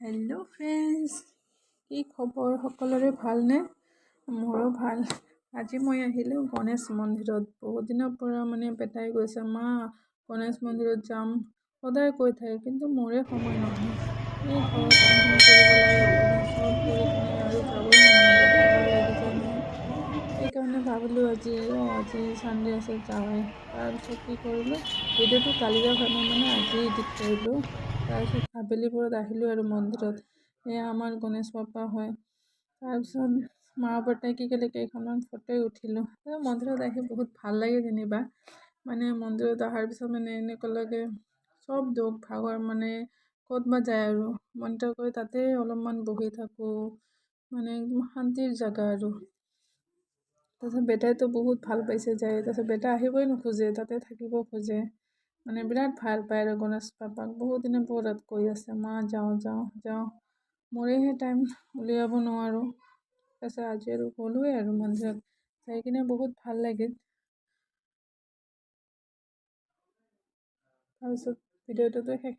Hello' friends, কি খবৰ? সকলোৰে ভালনে? মোৰো ভাল। আজি মই আহিলোঁ গণেশ মন্দিৰত। বহুত দিনৰ পৰা বেটাই গৈছে, মা গণেশ মন্দিৰত যাম সদায় কৈ থাকে, কিন্তু মোৰে সময় নহয়। এই ঘৰৰ কামখিনি কৰিব লাগে, চব কৰি কিনে আৰু যাবই মন নাযায়, ভাগৰ লাগি যায় নহয়। সেইকাৰণে ভাবিলোঁ আজি চানডে আছে যাওঁৱেই। তাৰপিছত কি কৰিলোঁ, ভিডিঅ'টো কালিৰে হয়, মই আজি এডিট কৰিলোঁ। তাৰপিছত আবেলিবোৰত আহিলোঁ আৰু মন্দিৰত। এয়া আমাৰ গণেশ বাপ্পা হয়। তাৰপিছত মা বৰ্তাই কি ক'লে, কেইখনমান ফটোই উঠিলোঁ। মন্দিৰত আহি বহুত ভাল লাগে যেনিবা। মন্দিৰত অহাৰ পিছত এনেকুৱা লাগে চব দুখ ভাগৰ ক'ত বা যায় আৰু মন্দিৰত গৈ তাতে অলপমান বহি থাকোঁ, একদম শান্তিৰ জেগা আৰু। তাৰপিছত বেটাইতো বহুত ভাল পাইছে যায়। তাৰপিছত বেটা আহিবই নোখোজে, তাতে থাকিব খোজে। বিৰাট ভাল পায় আৰু গণেশ বাপ্পাক। বহুত দিনৰ পৰা কৈ আছে, মা যাওঁ যাওঁ যাওঁ। মোৰেহে টাইম উলিয়াব নোৱাৰোঁ। তাৰপিছত আজি আৰু গ'লোৱে আৰু মন্দিৰত। যাই কিনে বহুত ভাল লাগিল। তাৰপিছত ভিডিঅ'টোতো শেষ